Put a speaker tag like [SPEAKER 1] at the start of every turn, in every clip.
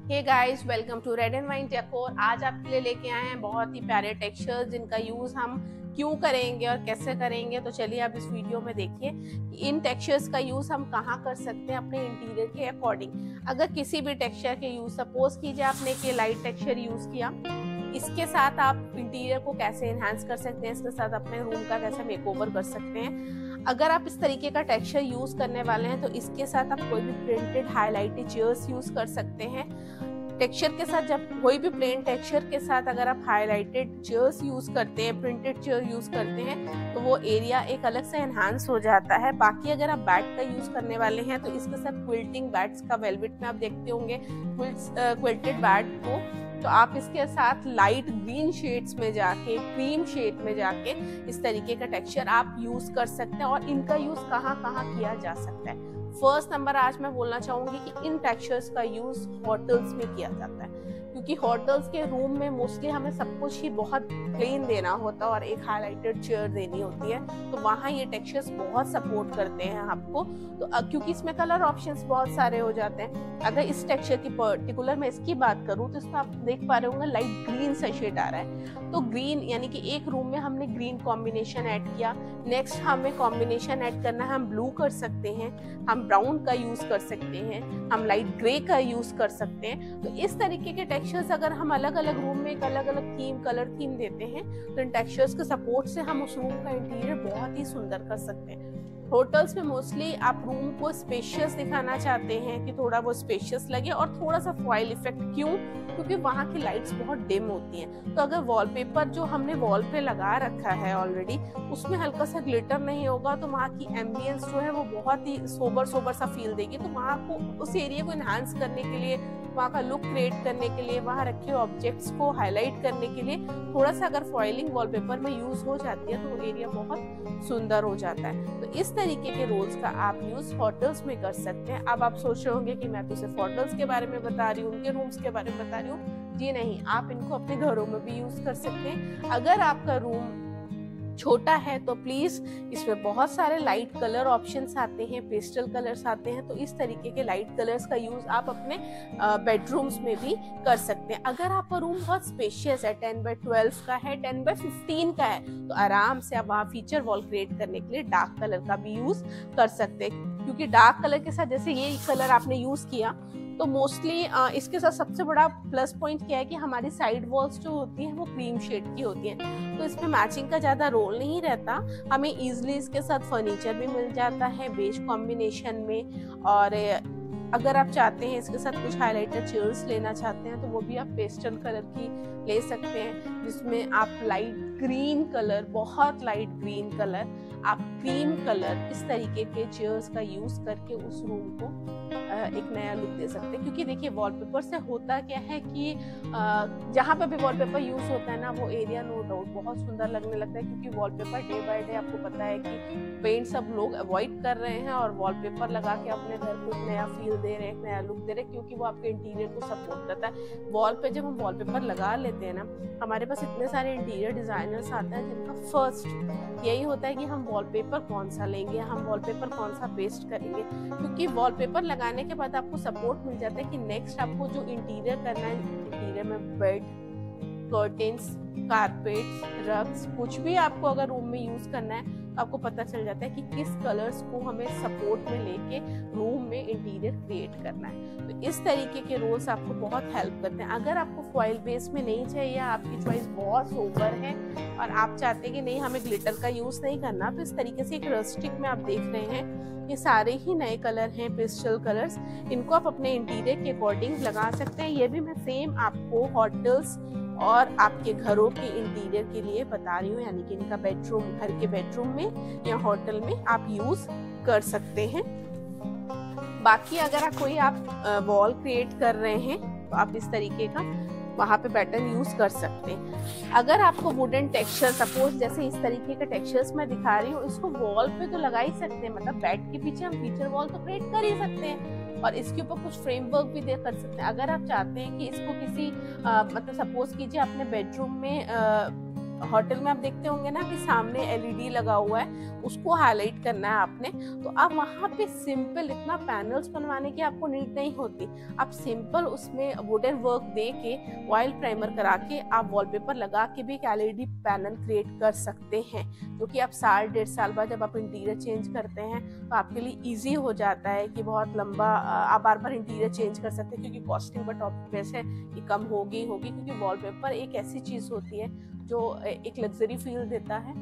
[SPEAKER 1] Hey guys, welcome to red and wine decor. आज आपके लिए लेके आए हैं बहुत ही प्यारे टेक्सचर्स जिनका यूज़ हम क्यों करेंगे और कैसे करेंगे। तो चलिए आप इस वीडियो में देखिए कि इन टेक्सचर्स का यूज़ हम कहाँ कर सकते हैं अपने इंटीरियर के अकॉर्डिंग। अगर किसी भी टेक्सचर के यूज़, सपोज कीजिए आपने के लाइट टेक्सचर यूज़ किया, इसके साथ आप इंटीरियर को कैसे एनहांस कर सकते हैं, इसके साथ अपने रूम का कैसे मेकओवर कर सकते हैं। अगर आप इस तरीके का टेक्सचर यूज करने वाले हैं तो इसके साथ आप कोई भी प्रिंटेड हाईलाइटेड चेयर्स यूज कर सकते हैं। टेक्सचर के साथ, जब कोई भी प्लेन टेक्सचर के साथ अगर आप हाईलाइटेड चेयर्स यूज करते हैं, प्रिंटेड चेयर यूज करते हैं, तो वो एरिया एक अलग से एनहांस हो जाता है। बाकी अगर आप बैट का यूज करने वाले हैं तो इसके साथ क्विल्टिंग बैट्स का, वेलवेट में आप देखते होंगे क्विल्टेड बैट को, तो आप इसके साथ लाइट ग्रीन शेड्स में जाके, क्रीम शेड में जाके इस तरीके का टेक्सचर आप यूज कर सकते हैं। और इनका यूज कहाँ कहाँ किया जा सकता है। फर्स्ट नंबर आज मैं बोलना चाहूंगी कि इन टेक्सचर्स का यूज होटल्स में किया जाता है, क्योंकि होटल्स के रूम में मोस्टली हमें सब कुछ ही बहुत प्लेन देना होता है और एक हाईलाइटेड चेयर देनी होती है, तो वहाँ ये टेक्सचर्स बहुत सपोर्ट करते हैं आपको। तो क्योंकि इसमें कलर ऑप्शंस बहुत सारे हो जाते हैं। अगर इस टेक्सचर की पर्टिकुलर मैं इसकी बात करूँ तो इसमें आप देख पा रहे होंगे लाइट ग्रीन सा शेड आ रहा है। तो ग्रीन यानी कि एक रूम में हमने ग्रीन कॉम्बिनेशन ऐड किया। नेक्स्ट हमें कॉम्बिनेशन ऐड करना है, हम ब्लू कर सकते हैं, हम ब्राउन का यूज कर सकते हैं, हम लाइट ग्रे का यूज कर सकते हैं। तो इस तरीके के टेक्सचर्स अगर हम अलग अलग रूम में एक अलग अलग थीम, कलर थीम देते हैं, तो इन टेक्सचर्स के सपोर्ट से हम उस रूम का इंटीरियर बहुत ही सुंदर कर सकते हैं। होटल्स में मोस्टली आप रूम को स्पेशियस दिखाना चाहते हैं कि थोड़ा वो स्पेशियस लगे और थोड़ा सा फॉइल इफेक्ट। क्यों? क्योंकि वहाँ की लाइट्स बहुत डिम होती हैं। तो अगर वॉलपेपर जो हमने वॉल पे लगा रखा है ऑलरेडी, उसमें हल्का सा ग्लिटर नहीं होगा तो वहाँ की एम्बियंस जो है वो बहुत ही सोबर सोबर सा फील देगी। तो वहाँ को, उस एरिया को इन्हांस करने के लिए, वहाँ का लुक क्रिएट करने के लिए, वहाँ रखे ऑब्जेक्ट्स को हाईलाइट करने के लिए थोड़ा सा अगर फॉइलिंग वॉलपेपर में यूज हो जाती है तो वो एरिया बहुत सुंदर हो जाता है। तो इस तरीके के रोल्स का आप यूज होटल्स में कर सकते हैं। अब आप सोच रहे होंगे कि मैं तो सिर्फ होटल्स के बारे में बता रही हूँ, उनके रूम्स के बारे में बता रही हूँ। जी नहीं, आप इनको अपने घरों में भी यूज कर सकते हैं। अगर आपका रूम छोटा है तो प्लीज, इसमें बहुत सारे लाइट कलर ऑप्शंस आते हैं, पेस्टल कलर्स आते हैं, तो इस तरीके के लाइट कलर्स का यूज आप अपने बेडरूम्स में भी कर सकते हैं। अगर आपका रूम बहुत स्पेशियस है, 10x12 का है, 10x15 का है, तो आराम से आप वहाँ फीचर वॉल क्रिएट करने के लिए डार्क कलर का भी यूज कर सकते हैं। क्योंकि डार्क कलर के साथ, जैसे ये कलर आपने यूज किया, तो मोस्टली इसके साथ सबसे बड़ा प्लस पॉइंट क्या है कि हमारी साइड वॉल्स जो होती हैं वो क्रीम शेड की होती हैं, तो इसमें मैचिंग का ज़्यादा रोल नहीं रहता। हमें इजीली इसके साथ फर्नीचर भी मिल जाता है बेज कॉम्बिनेशन में। और अगर आप चाहते हैं इसके साथ कुछ हाइलाइटर चेयर्स लेना चाहते हैं तो वो भी आप पेस्टल कलर की ले सकते हैं, जिसमें आप लाइट ग्रीन कलर, बहुत लाइट ग्रीन कलर, आप क्रीम कलर, इस तरीके के चेयर्स का यूज करके उस रूम को एक नया लुक दे सकते हैं। क्योंकि देखिए वॉलपेपर से होता क्या है कि जहाँ पे भी वॉलपेपर यूज होता है ना, वो एरिया नो डाउट बहुत सुंदर लगने लगता है। क्योंकि वॉलपेपर डे बाय डे आपको पता है कि पेंट सब लोग अवॉइड कर रहे हैं और वॉलपेपर लगा के अपने घर को एक नया फील दे रहे हैं, एक नया लुक दे रहे हैं, क्योंकि वो आपके इंटीरियर को सपोर्ट करता है। वॉल पे जब हम वॉलपेपर लगा लेते हैं ना, हमारे पास इतने सारे इंटीरियर डिजाइनर्स आते हैं जिनका फर्स्ट यही होता है कि हम वॉलपेपर कौन सा लेंगे, हम वॉलपेपर कौन सा पेस्ट करेंगे। क्योंकि वॉलपेपर लगाने के बाद आपको सपोर्ट मिल जाता है कि नेक्स्ट आपको जो इंटीरियर करना है, इंटीरियर में बेड, कर्टेन्स, कारपेट्स, रग्स, कुछ भी आपको अगर रूम में यूज करना है तो आपको पता चल जाता है कि किस कलर्स को हमें सपोर्ट में लेके रूम में इंटीरियर क्रिएट करना है। तो इस तरीके के रोल्स आपको बहुत हेल्प करते हैं। अगर आपको फॉइल बेस में नहीं चाहिए, आपकी चॉइस बहुत सोबर है और आप चाहते हैं कि नहीं हमें ग्लिटर का यूज नहीं करना, तो इस तरीके से एक रस्टिक में आप देख रहे हैं, ये सारे ही नए कलर हैं, पेस्टल कलर्स, इनको आप अपने इंटीरियर के अकॉर्डिंग लगा सकते हैं। ये भी मैं सेम आपको होटल्स और आपके घरों के इंटीरियर के लिए बता रही हूँ, यानी कि इनका बेडरूम, घर के बेडरूम में या होटल में आप यूज कर सकते हैं। बाकी अगर कोई आप वॉल क्रिएट कर रहे हैं तो आप इस तरीके का वहाँ पे पैटर्न यूज कर सकते हैं। अगर आपको वुडन टेक्सचर, सपोज जैसे इस तरीके के टेक्सचर्स मैं दिखा रही हूँ, इसको वॉल पे तो लगा ही सकते हैं, मतलब बेड के पीछे हम फीचर वॉल तो क्रिएट कर ही सकते हैं और इसके ऊपर कुछ फ्रेमवर्क भी दे कर सकते हैं। अगर आप चाहते हैं कि इसको किसी मतलब सपोज कीजिए आपने बेडरूम में होटल में आप देखते होंगे ना कि सामने एलईडी लगा हुआ है, उसको हाईलाइट करना है आपने, तो आप वहाँ पे सिंपल इतना पैनल्स बनवाने की आपको नीड नहीं होती। आप सिंपल उसमें वुडन वर्क दे के ऑयल प्राइमर करा के आप वॉलपेपर लगा के भी एक एलईडी पैनल क्रिएट कर सकते हैं, जो कि आप साल 1.5 साल बाद जब आप इंटीरियर चेंज करते हैं तो आपके लिए ईजी हो जाता है कि बहुत लंबा आप बार बार इंटीरियर चेंज कर सकते हैं, क्योंकि कॉस्टिंग पर टॉपिक वैसे ये कम होगी क्योंकि वॉलपेपर एक ऐसी चीज़ होती है जो एक लग्जरी फील देता है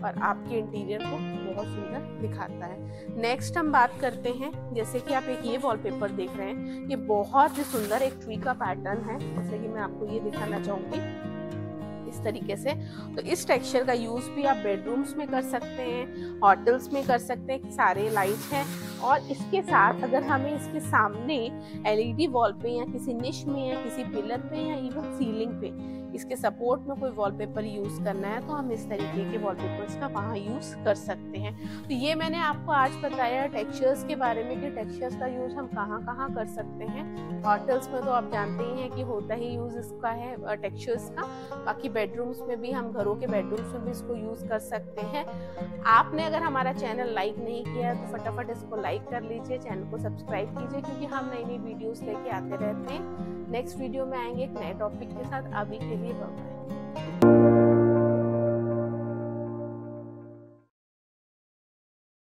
[SPEAKER 1] और आपके इंटीरियर को बहुत सुंदर दिखाता है। नेक्स्ट हम बात करते हैं, जैसे कि आप एक ये वॉलपेपर देख रहे हैं, ये बहुत ही सुंदर एक ट्री का पैटर्न है, जैसे कि मैं आपको ये दिखाना चाहूँगी इस तरीके से। तो इस टेक्सचर का यूज़ भी आप बेडरूम्स में कर सकते हैं, होटल्स में कर सकते हैं, सारे लाइट्स हैं। और इसके साथ अगर हमें इसके सामने एलईडी वॉल पे या किसी निश में या किसी पिलर पे या इवन सीलिंग पे इसके सपोर्ट में कोई वॉलपेपर यूज़ करना है तो हम इस तरीके के वॉलपेपर्स का वहाँ यूज़ कर सकते हैं। तो ये मैंने आपको आज बताया टेक्सचर्स के बारे में कि टेक्सचर्स का यूज़ हम कहाँ कहाँ कर सकते हैं। होटल्स में तो आप जानते ही हैं कि होता ही यूज़ इसका है टेक्सचर्स का, बाकी बेडरूम्स में भी हम घरों के बेडरूम्स में भी इसको यूज़ कर सकते हैं। आपने अगर हमारा चैनल लाइक नहीं किया तो फटाफट इसको लाइक कर लीजिए, चैनल को सब्सक्राइब कीजिए, क्योंकि हम नई नई वीडियोस लेके आते रहते हैं। नेक्स्ट वीडियो में आएंगे एक नए टॉपिक के साथ। अभी के लिए बाय बाय।